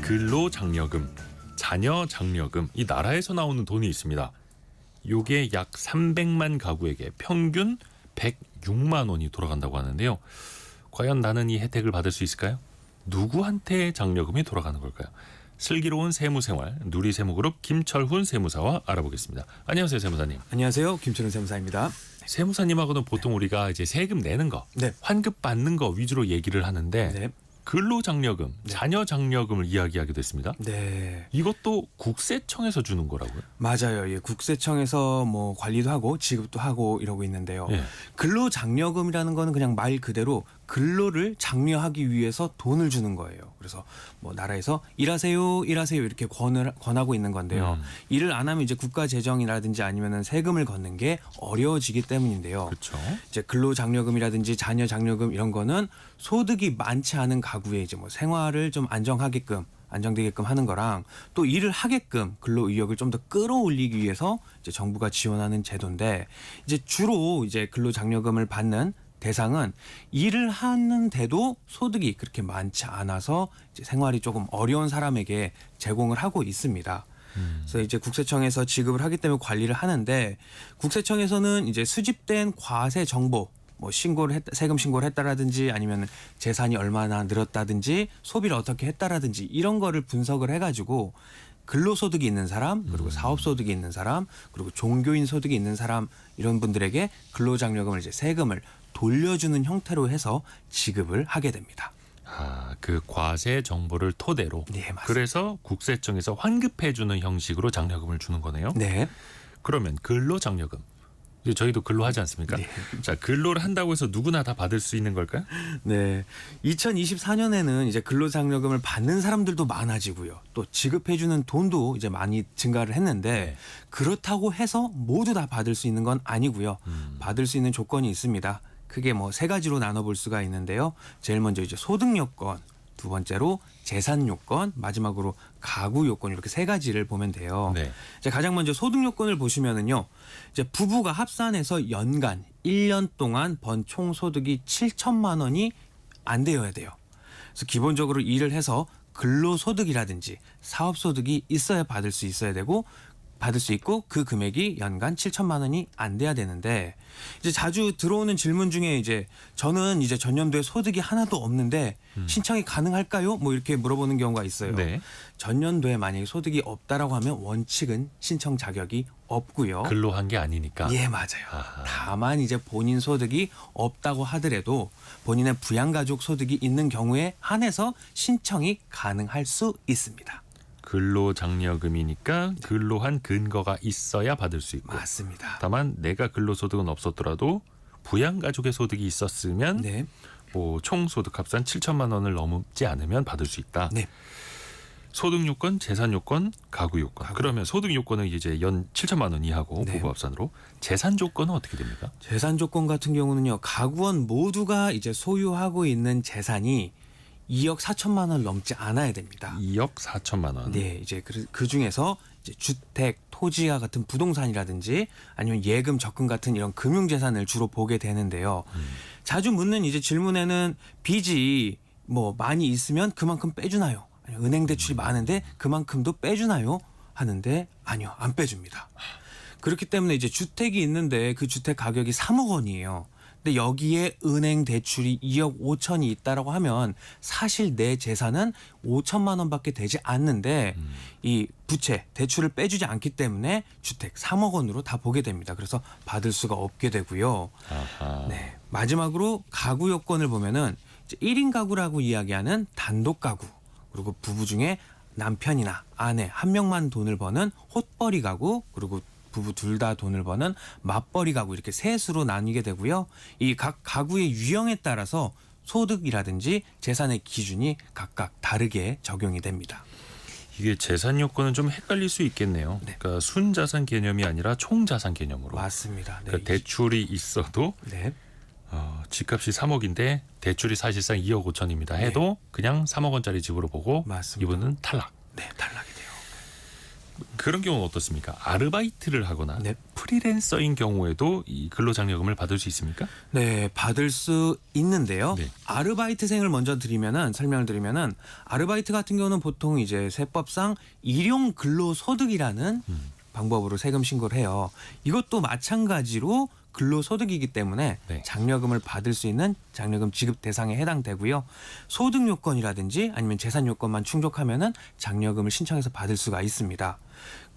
근로장려금, 자녀장려금, 이 나라에서 나오는 돈이 있습니다. 요게 약 300만 가구에게 평균 106만 원이 돌아간다고 하는데요. 과연 나는 이 혜택을 받을 수 있을까요? 누구한테 장려금이 돌아가는 걸까요? 슬기로운 세무생활 누리세무그룹 김철훈 세무사와 알아보겠습니다. 안녕하세요, 세무사님. 안녕하세요, 김철훈 세무사입니다. 세무사님하고는 보통 우리가 이제 세금 내는 거, 네. 환급 받는 거 위주로 얘기를 하는데 네. 근로장려금, 네. 자녀장려금을 이야기하게 됐습니다. 네. 이것도 국세청에서 주는 거라고요? 맞아요. 예, 국세청에서 뭐 관리도 하고 지급도 하고 이러고 있는데요. 예. 근로장려금이라는 거는 그냥 말 그대로 근로를 장려하기 위해서 돈을 주는 거예요. 그래서 뭐 나라에서 일하세요 이렇게 권하고 있는 건데요. 일을 안 하면 이제 국가 재정이라든지 아니면은 세금을 걷는 게 어려워지기 때문인데요. 그렇죠. 이제 근로장려금이라든지 자녀장려금 이런 거는 소득이 많지 않은 가구에 이제 뭐 생활을 좀 안정되게끔 하는 거랑 또 일을 하게끔 근로 의욕을 좀 더 끌어올리기 위해서 이제 정부가 지원하는 제도인데, 이제 주로 이제 근로장려금을 받는 대상은 일을 하는데도 소득이 그렇게 많지 않아서 이제 생활이 조금 어려운 사람에게 제공을 하고 있습니다. 그래서 이제 국세청에서 지급을 하기 때문에 관리를 하는데, 국세청에서는 이제 수집된 과세 정보, 뭐 세금 신고를 했다라든지 아니면 재산이 얼마나 늘었다든지 소비를 어떻게 했다라든지 이런 거를 분석을 해가지고 근로소득이 있는 사람, 그리고 사업소득이 있는 사람, 그리고 종교인 소득이 있는 사람, 이런 분들에게 근로장려금을 이제 세금을 돌려주는 형태로 해서 지급을 하게 됩니다. 아, 그 과세 정보를 토대로. 네, 맞습니다. 그래서 국세청에서 환급해주는 형식으로 장려금을 주는 거네요. 네. 그러면 근로장려금, 이제 저희도 근로하지 않습니까? 네. 자, 근로를 한다고 해서 누구나 다 받을 수 있는 걸까요? 네. 2024년에는 이제 근로장려금을 받는 사람들도 많아지고요. 또 지급해주는 돈도 이제 많이 증가를 했는데, 네. 그렇다고 해서 모두 다 받을 수 있는 건 아니고요. 받을 수 있는 조건이 있습니다. 크게 뭐 세 가지로 나눠볼 수가 있는데요. 제일 먼저 이제 소득 요건, 두 번째로 재산 요건, 마지막으로 가구 요건, 이렇게 세 가지를 보면 돼요. 네. 이제 가장 먼저 소득 요건을 보시면은요. 이제 부부가 합산해서 연간 1년 동안 번 총 소득이 7천만 원이 안 되어야 돼요. 그래서 기본적으로 일을 해서 근로소득이라든지 사업소득이 있어야 받을 수 있고, 그 금액이 연간 7천만 원이 안 돼야 되는데, 이제 자주 들어오는 질문 중에 이제 저는 이제 전년도에 소득이 하나도 없는데 신청이 가능할까요? 뭐 이렇게 물어보는 경우가 있어요. 네. 전년도에 만약에 소득이 없다라고 하면 원칙은 신청 자격이 없고요. 근로한 게 아니니까. 예, 맞아요. 아하. 다만 이제 본인 소득이 없다고 하더라도 본인의 부양가족 소득이 있는 경우에 한해서 신청이 가능할 수 있습니다. 근로장려금이니까 근로한 근거가 있어야 받을 수 있고. 맞습니다. 다만 내가 근로소득은 없었더라도 부양가족의 소득이 있었으면 네. 뭐 총소득 합산 7천만 원을 넘지 않으면 받을 수 있다. 네. 소득 요건, 재산 요건, 가구 요건. 그러면 소득 요건은 이제 연 7천만 원 이하고 네. 부부 합산으로. 재산 조건은 어떻게 됩니까? 재산 조건 같은 경우는요. 가구원 모두가 이제 소유하고 있는 재산이 2억 4천만 원을 넘지 않아야 됩니다. 2억 4천만 원. 네, 이제 그 중에서 이제 주택, 토지와 같은 부동산이라든지 아니면 예금, 적금 같은 이런 금융 재산을 주로 보게 되는데요. 자주 묻는 이제 질문에는 빚이 뭐 많이 있으면 그만큼 빼주나요? 아니면 은행 대출이 많은데 그만큼도 빼주나요? 하는데 아니요, 안 빼줍니다. 그렇기 때문에 이제 주택이 있는데 그 주택 가격이 3억 원이에요. 근데 여기에 은행 대출이 2억 5천이 있다라고 하면 사실 내 재산은 5천만 원밖에 되지 않는데 이 부채, 대출을 빼주지 않기 때문에 주택 3억 원으로 다 보게 됩니다. 그래서 받을 수가 없게 되고요. 아하. 네. 마지막으로 가구 요건을 보면은 이제 1인 가구라고 이야기하는 단독 가구, 그리고 부부 중에 남편이나 아내 한 명만 돈을 버는 헛벌이 가구, 그리고 부부 둘 다 돈을 버는 맞벌이 가구, 이렇게 셋으로 나뉘게 되고요. 이 각 가구의 유형에 따라서 소득이라든지 재산의 기준이 각각 다르게 적용이 됩니다. 이게 재산 요건은 좀 헷갈릴 수 있겠네요. 네. 그러니까 순자산 개념이 아니라 총자산 개념으로. 맞습니다. 네. 그러니까 대출이 있어도 네. 집값이 3억인데 대출이 사실상 2억 5천입니다 해도 그냥 3억 원짜리 집으로 보고 맞습니다. 이분은 탈락. 네, 탈락이 돼요. 그런 경우는 어떻습니까? 아르바이트를 하거나 네. 프리랜서인 경우에도 이 근로장려금을 받을 수 있습니까? 네, 받을 수 있는데요. 네. 아르바이트생을 먼저 설명을 드리면은 아르바이트 같은 경우는 보통 이제 세법상 일용 근로소득이라는 방법으로 세금 신고를 해요. 이것도 마찬가지로 근로소득이기 때문에 네. 장려금을 받을 수 있는 장려금 지급 대상에 해당되고요. 소득 요건이라든지 아니면 재산 요건만 충족하면은 장려금을 신청해서 받을 수가 있습니다.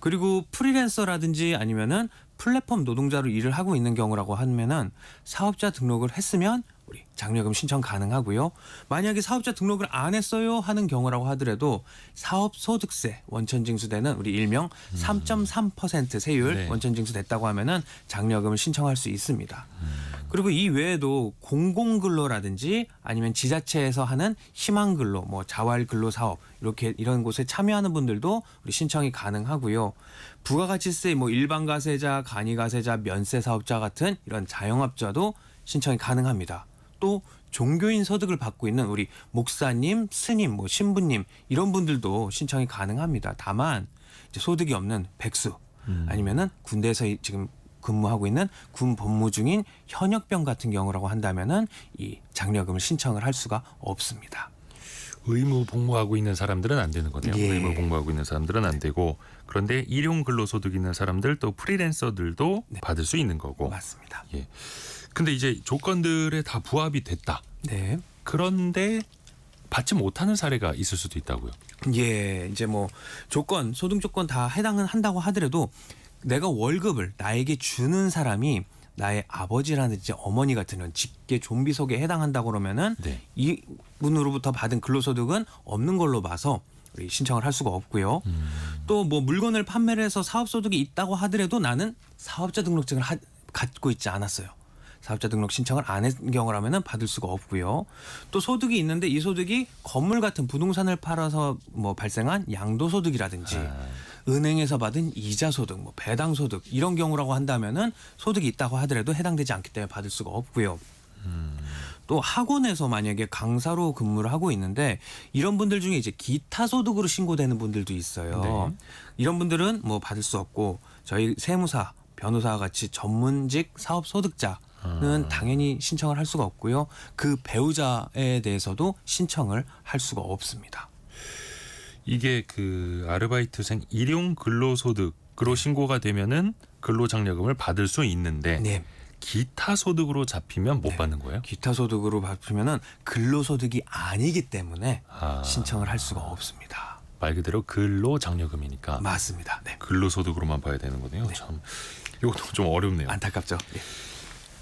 그리고 프리랜서라든지 아니면은 플랫폼 노동자로 일을 하고 있는 경우라고 하면은 사업자 등록을 했으면 우리 장려금 신청 가능하고요. 만약에 사업자 등록을 안 했어요 하는 경우라고 하더라도 사업소득세 원천징수되는 우리 일명 3.3% 세율 네. 원천징수됐다고 하면은 장려금을 신청할 수 있습니다. 그리고 이 외에도 공공근로라든지 아니면 지자체에서 하는 희망근로, 뭐 자활근로사업 이렇게 이런 곳에 참여하는 분들도 우리 신청이 가능하고요. 부가가치세, 뭐 일반가세자, 간이가세자, 면세사업자 같은 이런 자영업자도 신청이 가능합니다. 또 종교인 소득을 받고 있는 우리 목사님, 스님, 뭐 신부님 이런 분들도 신청이 가능합니다. 다만 이제 소득이 없는 백수 아니면은 군대에서 지금 근무하고 있는 군 복무 중인 현역병 같은 경우라고 한다면은 이 장려금을 신청을 할 수가 없습니다. 의무 복무하고 있는 사람들은 안 되는 거네요. 예. 의무 복무하고 있는 사람들은 안 되고 그런데 일용 근로소득 있는 사람들 또 프리랜서들도 네. 받을 수 있는 거고. 맞습니다. 예. 근데 이제 조건들에 다 부합이 됐다. 네. 그런데 받지 못하는 사례가 있을 수도 있다고요. 예, 이제 뭐 조건, 소득 조건 다 해당은 한다고 하더라도 내가 월급을 나에게 주는 사람이 나의 아버지라든지 어머니 같은 직계 좀비속에 해당한다고 그러면은 네. 이분으로부터 받은 근로소득은 없는 걸로 봐서 우리 신청을 할 수가 없고요. 또 뭐 물건을 판매를 해서 사업소득이 있다고 하더라도 나는 사업자 등록증을 갖고 있지 않았어요. 사업자 등록 신청을 안 한 경우라면은 받을 수가 없고요. 또 소득이 있는데 이 소득이 건물 같은 부동산을 팔아서 뭐 발생한 양도소득이라든지 은행에서 받은 이자 소득, 뭐 배당 소득 이런 경우라고 한다면은 소득이 있다고 하더라도 해당되지 않기 때문에 받을 수가 없고요. 또 학원에서 만약에 강사로 근무를 하고 있는데 이런 분들 중에 이제 기타 소득으로 신고되는 분들도 있어요. 네. 이런 분들은 뭐 받을 수 없고 저희 세무사, 변호사와 같이 전문직 사업 소득자는 당연히 신청을 할 수가 없고요. 그 배우자에 대해서도 신청을 할 수가 없습니다. 이게 그 아르바이트생 일용 근로소득으로 신고가 되면은 근로장려금을 받을 수 있는데 네. 기타 소득으로 잡히면 못 받는 거예요? 기타 소득으로 받으면은 근로소득이 아니기 때문에 아. 신청을 할 수가 없습니다. 말 그대로 근로장려금이니까 맞습니다. 네. 근로소득으로만 봐야 되는 거네요. 참 이것도 좀 어렵네요. 안타깝죠. 예.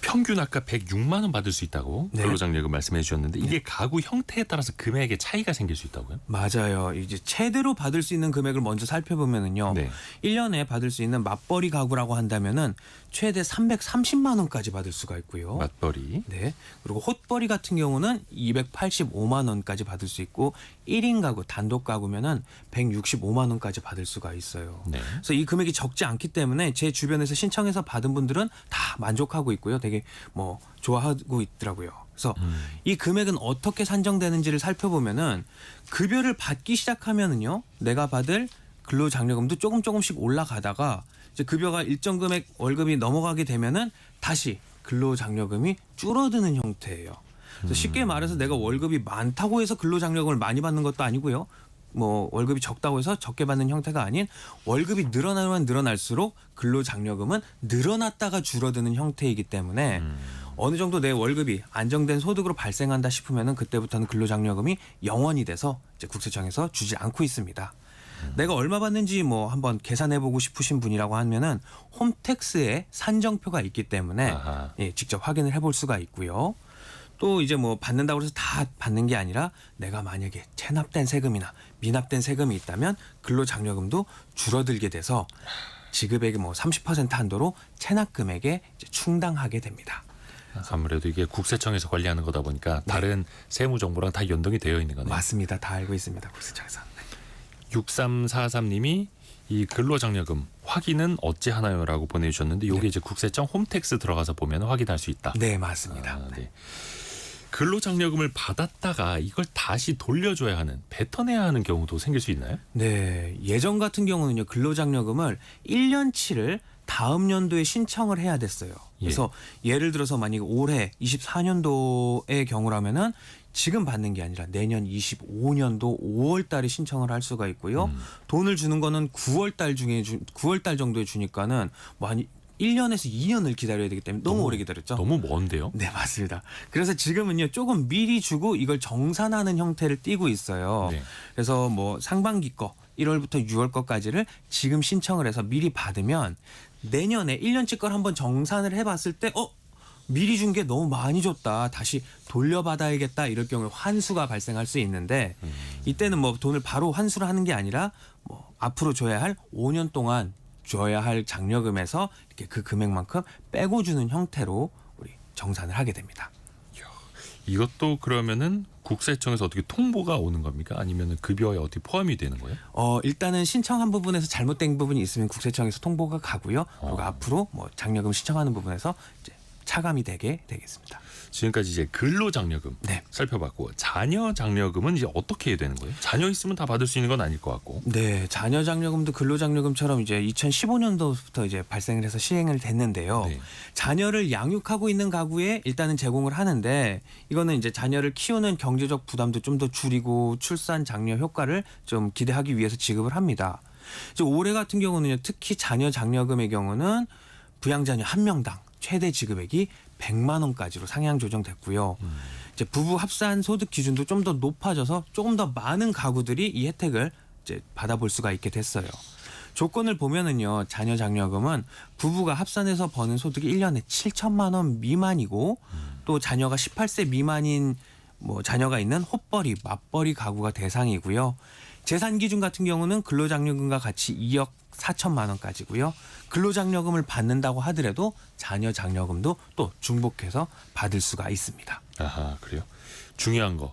평균 아까 106만 원 받을 수 있다고 네. 근로장려금 말씀해 주셨는데 이게 가구 형태에 따라서 금액의 차이가 생길 수 있다고요? 맞아요. 이제 최대로 받을 수 있는 금액을 먼저 살펴보면은요. 네. 1년에 받을 수 있는 맞벌이 가구라고 한다면은 최대 330만 원까지 받을 수가 있고요. 맞벌이. 네. 그리고 헛벌이 같은 경우는 285만 원까지 받을 수 있고 1인 가구, 단독 가구면은 165만 원까지 받을 수가 있어요. 네. 그래서 이 금액이 적지 않기 때문에 제 주변에서 신청해서 받은 분들은 다 만족하고 있고요. 되게 뭐 좋아하고 있더라고요. 그래서 이 금액은 어떻게 산정되는지를 살펴보면은 급여를 받기 시작하면은요. 내가 받을 근로장려금도 조금씩 올라가다가 이제 급여가 일정 금액 월급이 넘어가게 되면은 다시 근로장려금이 줄어드는 형태예요. 그래서 쉽게 말해서 내가 월급이 많다고 해서 근로장려금을 많이 받는 것도 아니고요. 뭐 월급이 적다고 해서 적게 받는 형태가 아닌 월급이 늘어나면 늘어날수록 근로장려금은 늘어났다가 줄어드는 형태이기 때문에 어느 정도 내 월급이 안정된 소득으로 발생한다 싶으면은 그때부터는 근로장려금이 0원이 돼서 이제 국세청에서 주지 않고 있습니다. 내가 얼마 받는지 뭐 한번 계산해보고 싶으신 분이라고 하면은 홈택스에 산정표가 있기 때문에 아하. 예, 직접 확인을 해볼 수가 있고요. 또 이제 뭐 받는다고 해서 다 받는 게 아니라 내가 만약에 체납된 세금이나 미납된 세금이 있다면 근로장려금도 줄어들게 돼서 지급액의 뭐 30% 한도로 체납 금액에 이제 충당하게 됩니다. 아무래도 이게 국세청에서 관리하는 거다 보니까 다른 세무 정보랑 다 연동이 되어 있는 거네요. 맞습니다. 다 알고 있습니다. 국세청에서. 6343님이 이 근로장려금 확인은 어찌 하나요라고 보내주셨는데 이게 네. 이제 국세청 홈택스 들어가서 보면 확인할 수 있다. 네, 맞습니다. 아, 네. 근로장려금을 받았다가 이걸 다시 돌려줘야 하는, 뱉어내야 하는 경우도 생길 수 있나요? 네, 예전 같은 경우는요 근로장려금을 1년치를 다음 연도에 신청을 해야 됐어요. 그래서 예를 들어서 만약에 올해 24년도의 경우라면은 지금 받는 게 아니라 내년 25년도 5월 달에 신청을 할 수가 있고요. 돈을 주는 거는 9월 달 정도에 주니까는 뭐 한 1년에서 2년을 기다려야 되기 때문에 너무 오래 기다렸죠. 너무 먼데요? 네, 맞습니다. 그래서 지금은요, 조금 미리 주고 이걸 정산하는 형태를 띠고 있어요. 네. 그래서 뭐 상반기 거 1월부터 6월 거까지를 지금 신청을 해서 미리 받으면 내년에 1년치 걸 한번 정산을 해봤을 때 미리 준 게 너무 많이 줬다. 다시 돌려받아야겠다. 이럴 경우에 환수가 발생할 수 있는데 이때는 뭐 돈을 바로 환수를 하는 게 아니라 뭐 앞으로 줘야 할 5년 동안 줘야 할 장려금에서 이렇게 그 금액만큼 빼고 주는 형태로 우리 정산을 하게 됩니다. 이것도 그러면은 국세청에서 어떻게 통보가 오는 겁니까? 아니면 급여에 어떻게 포함이 되는 거예요? 일단은 신청한 부분에서 잘못된 부분이 있으면 국세청에서 통보가 가고요. 그리고 앞으로 뭐 장려금 신청하는 부분에서 이제 차감이 되게 되겠습니다. 지금까지 이제 근로장려금 네. 살펴봤고 자녀장려금은 이제 어떻게 해야 되는 거예요? 자녀 있으면 다 받을 수 있는 건 아닐 것 같고. 네, 자녀장려금도 근로장려금처럼 이제 2015년도부터 이제 발생을 해서 시행을 됐는데요. 네. 자녀를 양육하고 있는 가구에 일단은 제공을 하는데 이거는 이제 자녀를 키우는 경제적 부담도 좀 더 줄이고 출산 장려 효과를 좀 기대하기 위해서 지급을 합니다. 이제 올해 같은 경우는요, 특히 자녀장려금의 경우는 부양자녀 한 명당 최대 지급액이 100만 원까지로 상향 조정됐고요. 이제 부부 합산 소득 기준도 좀 더 높아져서 조금 더 많은 가구들이 이 혜택을 이제 받아볼 수가 있게 됐어요. 조건을 보면은요, 자녀 장려금은 부부가 합산해서 버는 소득이 1년에 7천만 원 미만이고 또 자녀가 18세 미만인 뭐 자녀가 있는 헛벌이, 맞벌이 가구가 대상이고요. 재산 기준 같은 경우는 근로장려금과 같이 2억 4천만 원까지고요. 근로장려금을 받는다고 하더라도 자녀 장려금도 또 중복해서 받을 수가 있습니다. 아하, 그래요. 중요한 거.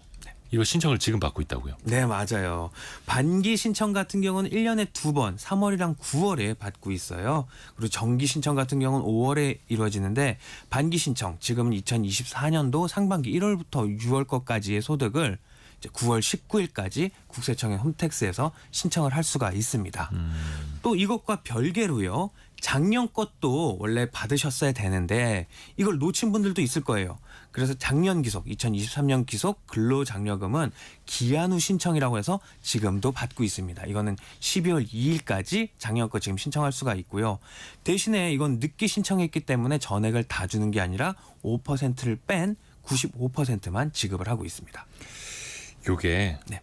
이거 신청을 지금 받고 있다고요? 네, 맞아요. 반기 신청 같은 경우는 1년에 2번 3월이랑 9월에 받고 있어요. 그리고 정기 신청 같은 경우는 5월에 이루어지는데 반기 신청 지금은 2024년도 상반기 1월부터 6월 것까지의 소득을 이제 9월 19일까지 국세청의 홈택스에서 신청을 할 수가 있습니다. 또 이것과 별개로요. 작년 것도 원래 받으셨어야 되는데 이걸 놓친 분들도 있을 거예요. 그래서 작년 기속 2023년 기속 근로장려금은 기한 후 신청이라고 해서 지금도 받고 있습니다. 이거는 12월 2일까지 작년 거 지금 신청할 수가 있고요. 대신에 이건 늦게 신청했기 때문에 전액을 다 주는 게 아니라 5%를 뺀 95%만 지급을 하고 있습니다. 요게 네.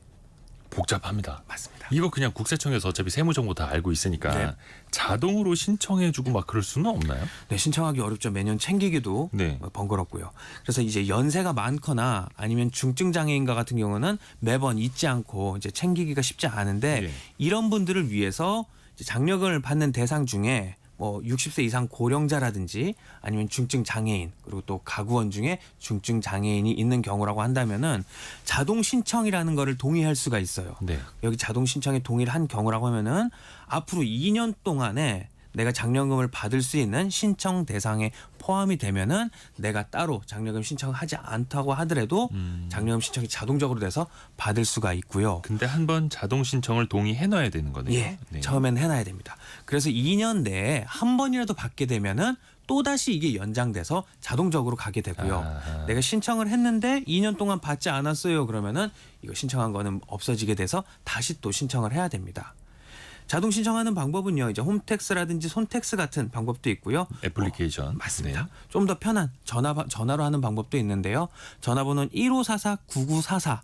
복잡합니다. 맞습니다. 이거 그냥 국세청에서 어차피 세무정보 다 알고 있으니까 네. 자동으로 신청해주고 막 그럴 수는 없나요? 네, 신청하기 어렵죠. 매년 챙기기도 네. 번거롭고요. 그래서 이제 연세가 많거나 아니면 중증 장애인과 같은 경우는 매번 잊지 않고 이제 챙기기가 쉽지 않은데 네. 이런 분들을 위해서 이제 장려금을 받는 대상 중에 뭐 60세 이상 고령자라든지 아니면 중증 장애인 그리고 또 가구원 중에 중증 장애인이 있는 경우라고 한다면은 자동 신청이라는 거를 동의할 수가 있어요. 네. 여기 자동 신청에 동의를 한 경우라고 하면은 앞으로 2년 동안에 내가 장려금을 받을 수 있는 신청 대상에 포함이 되면은 내가 따로 장려금 신청하지 않다고 하더라도 장려금 신청이 자동적으로 돼서 받을 수가 있고요. 근데 한번 자동 신청을 동의해 놔야 되는 거네요. 예, 네. 처음에는 해놔야 됩니다. 그래서 2년 내에 한 번이라도 받게 되면은 또다시 이게 연장돼서 자동적으로 가게 되고요. 아하. 내가 신청을 했는데 2년 동안 받지 않았어요. 그러면은 이거 신청한 거는 없어지게 돼서 다시 또 신청을 해야 됩니다. 자동 신청하는 방법은요. 이제 홈택스라든지 손택스 같은 방법도 있고요. 애플리케이션. 맞습니다. 네. 좀 더 편한 전화로 하는 방법도 있는데요. 전화번호는 1544-9944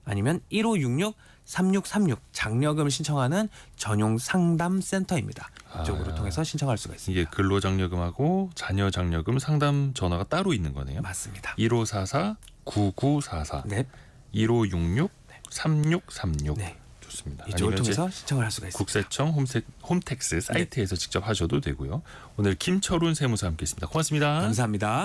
아니면 1566-3636 장려금 신청하는 전용 상담센터입니다. 이쪽으로 통해서 신청할 수가 있습니다. 이게 근로장려금하고 자녀장려금 상담 전화가 따로 있는 거네요. 맞습니다. 1544-9944 네. 1566-3636 네. 좋습니다. 이쪽을 아니면 이제 통해서 신청을 할 수가 있습니다. 국세청 홈택스 사이트에서 직접 하셔도 되고요. 오늘 김철훈 세무사 함께했습니다. 고맙습니다. 감사합니다.